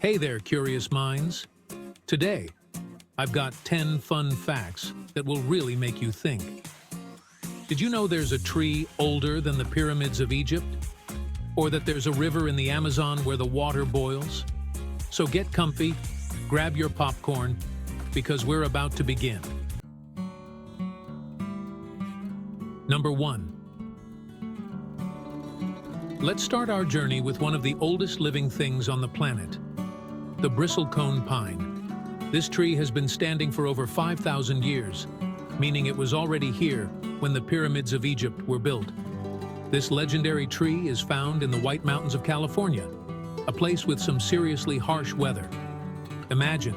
Hey there, curious minds. Today, I've got 10 fun facts that will really make you think. Did you know there's a tree older than the pyramids of Egypt? Or that there's a river in the Amazon where the water boils? So get comfy, grab your popcorn, because we're about to begin. Number 1. Let's start our journey with one of the oldest living things on the planet, the bristlecone pine. This tree has been standing for over 5,000 years, meaning it was already here when the pyramids of Egypt were built. This legendary tree is found in the White Mountains of California, a place with some seriously harsh weather. Imagine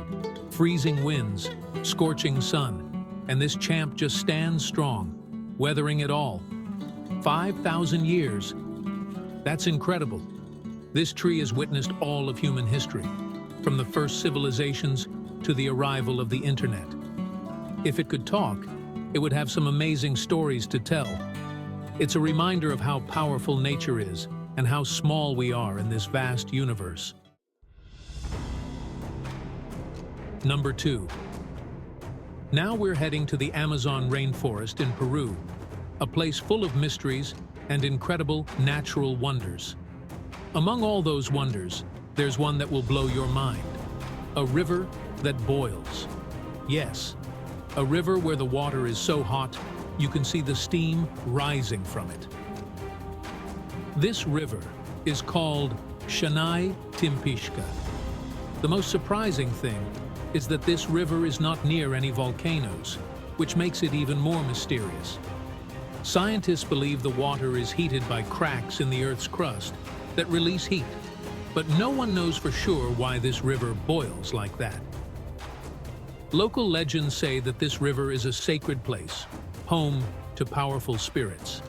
freezing winds, scorching sun, and this champ just stands strong, weathering it all. 5,000 years. That's incredible. This tree has witnessed all of human history, from the first civilizations to the arrival of the internet. If it could talk, it would have some amazing stories to tell. It's a reminder of how powerful nature is and how small we are in this vast universe. Number 2. Now we're heading to the Amazon rainforest in Peru, a place full of mysteries and incredible natural wonders. Among all those wonders, there's one that will blow your mind. A river that boils. Yes, a river where the water is so hot, you can see the steam rising from it. This river is called Shanai Timpishka. The most surprising thing is that this river is not near any volcanoes, which makes it even more mysterious. Scientists believe the water is heated by cracks in the Earth's crust that release heat, but no one knows for sure why this river boils like that. Local legends say that this river is a sacred place, home to powerful spirits.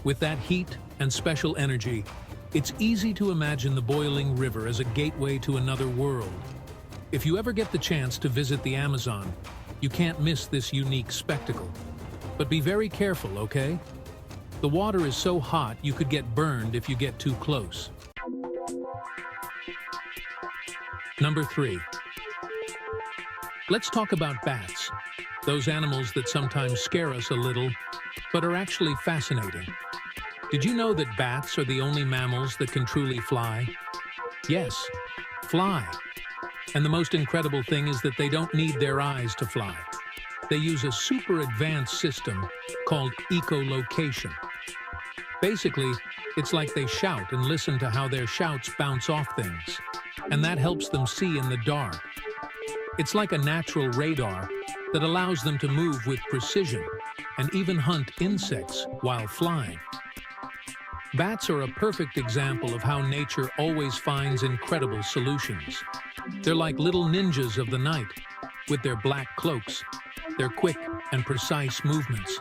With that heat and special energy, it's easy to imagine the boiling river as a gateway to another world. If you ever get the chance to visit the Amazon, you can't miss this unique spectacle. But be very careful, okay? The water is so hot you could get burned if you get too close. Number 3. Let's talk about bats, those animals that sometimes scare us a little, but are actually fascinating. Did you know that bats are the only mammals that can truly fly? Yes, fly. And the most incredible thing is that they don't need their eyes to fly. They use a super advanced system called echolocation. Basically, it's like they shout and listen to how their shouts bounce off things, and that helps them see in the dark. It's like a natural radar that allows them to move with precision and even hunt insects while flying. Bats are a perfect example of how nature always finds incredible solutions. They're like little ninjas of the night, with their black cloaks, their quick and precise movements.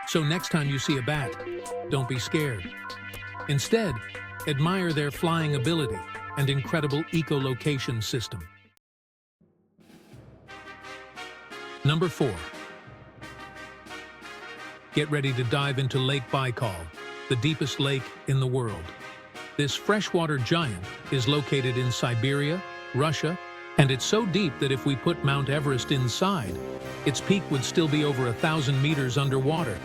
So next time you see a bat, don't be scared. Instead, admire their flying ability and incredible echolocation system. Number 4. Get ready to dive into Lake Baikal, the deepest lake in the world. This freshwater giant is located in Siberia, Russia, and it's so deep that if we put Mount Everest inside, its peak would still be over 1,000 meters underwater.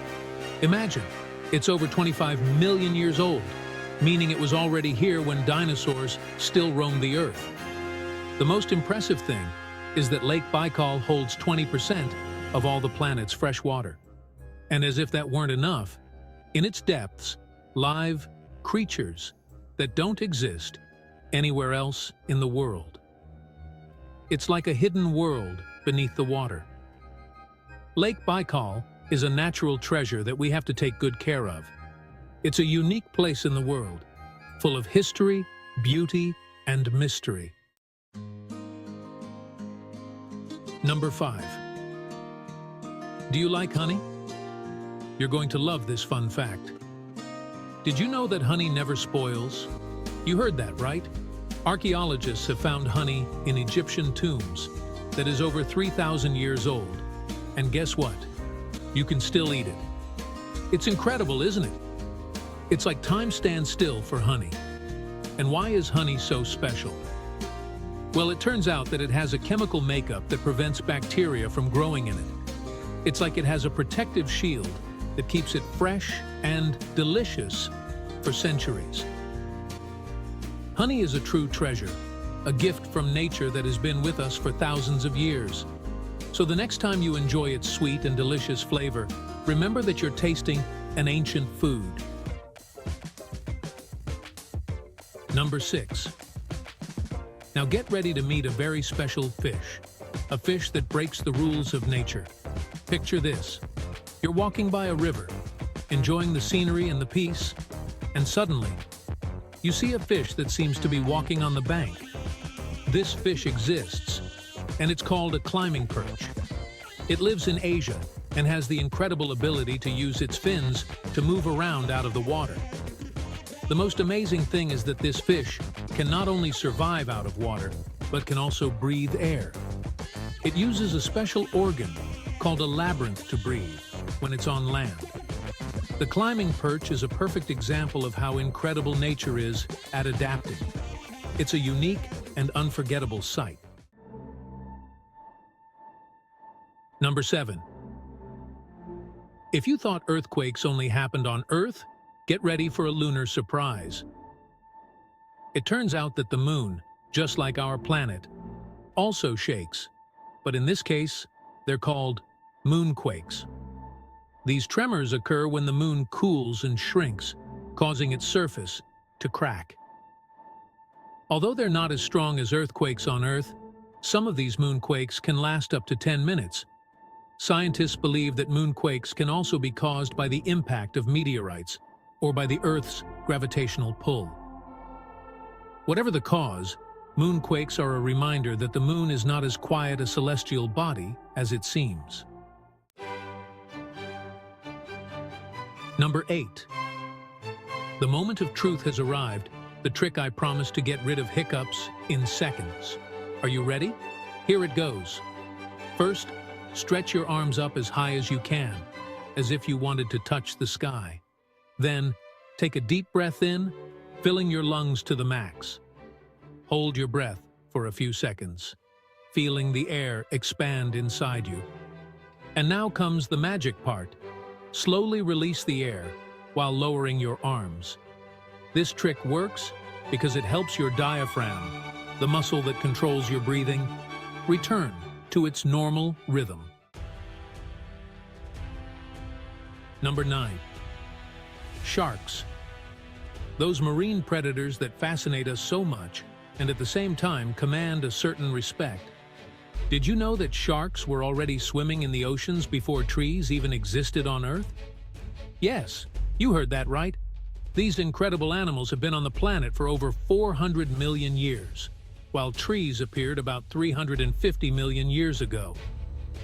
Imagine, it's over 25 million years old, meaning it was already here when dinosaurs still roamed the Earth. The most impressive thing is that Lake Baikal holds 20% of all the planet's fresh water. And as if that weren't enough, in its depths live creatures that don't exist anywhere else in the world. It's like a hidden world beneath the water. Lake Baikal is a natural treasure that we have to take good care of. It's a unique place in the world, full of history, beauty, and mystery. Number 5. Do you like honey? You're going to love this fun fact. Did you know that honey never spoils? You heard that, right? Archaeologists have found honey in Egyptian tombs that is over 3,000 years old. And guess what? You can still eat it. It's incredible, isn't it? It's like time stands still for honey. And why is honey so special? Well, it turns out that it has a chemical makeup that prevents bacteria from growing in it. It's like it has a protective shield that keeps it fresh and delicious for centuries. Honey is a true treasure, a gift from nature that has been with us for thousands of years. So the next time you enjoy its sweet and delicious flavor, remember that you're tasting an ancient food. Number 6. Now get ready to meet a very special fish, a fish that breaks the rules of nature. Picture this. You're walking by a river, enjoying the scenery and the peace, and suddenly, you see a fish that seems to be walking on the bank. This fish exists, and it's called a climbing perch. It lives in Asia and has the incredible ability to use its fins to move around out of the water. The most amazing thing is that this fish can not only survive out of water, but can also breathe air. It uses a special organ called a labyrinth to breathe when it's on land. The climbing perch is a perfect example of how incredible nature is at adapting. It's a unique and unforgettable sight. Number 7. If you thought earthquakes only happened on Earth, get ready for a lunar surprise. It turns out that the moon, just like our planet, also shakes, but in this case, they're called moonquakes. These tremors occur when the moon cools and shrinks, causing its surface to crack. Although they're not as strong as earthquakes on Earth, some of these moonquakes can last up to 10 minutes. Scientists believe that moonquakes can also be caused by the impact of meteorites or by the Earth's gravitational pull. Whatever the cause, moonquakes are a reminder that the moon is not as quiet a celestial body as it seems. Number 8. The moment of truth has arrived, the trick I promised to get rid of hiccups in seconds. Are you ready? Here it goes. First, stretch your arms up as high as you can, as if you wanted to touch the sky. Then, take a deep breath in, filling your lungs to the max. Hold your breath for a few seconds, feeling the air expand inside you. And now comes the magic part. Slowly release the air while lowering your arms. This trick works because it helps your diaphragm, the muscle that controls your breathing, return to its normal rhythm. Number 9. Sharks. Those marine predators that fascinate us so much and at the same time command a certain respect. Did you know that sharks were already swimming in the oceans before trees even existed on Earth? Yes, you heard that right. These incredible animals have been on the planet for over 400 million years, while trees appeared about 350 million years ago.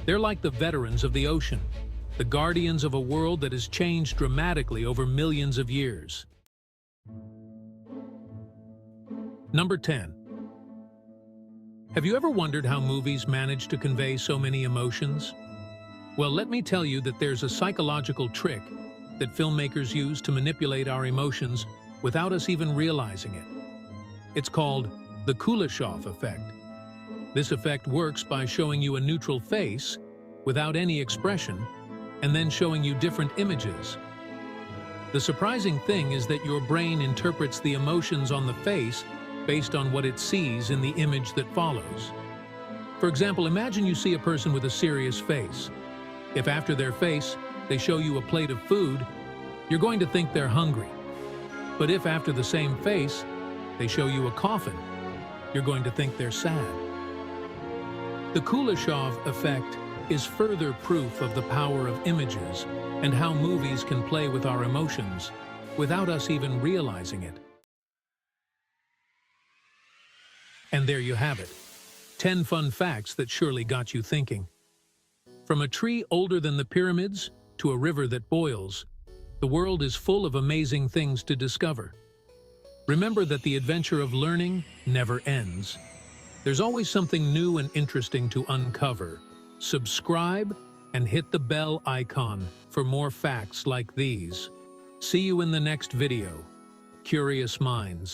They're like the veterans of the ocean, the guardians of a world that has changed dramatically over millions of years. Number 10. Have you ever wondered how movies manage to convey so many emotions? Well, let me tell you that there's a psychological trick that filmmakers use to manipulate our emotions without us even realizing it. It's called the Kuleshov effect. This effect works by showing you a neutral face without any expression and then showing you different images. The surprising thing is that your brain interprets the emotions on the face based on what it sees in the image that follows. For example, imagine you see a person with a serious face. If after their face, they show you a plate of food, you're going to think they're hungry. But if after the same face, they show you a coffin, you're going to think they're sad. The Kuleshov effect is further proof of the power of images and how movies can play with our emotions without us even realizing it. And there you have it, 10 fun facts that surely got you thinking. From a tree older than the pyramids to a river that boils, the world is full of amazing things to discover. Remember that the adventure of learning never ends. There's always something new and interesting to uncover. Subscribe and hit the bell icon for more facts like these. See you in the next video. Curious minds.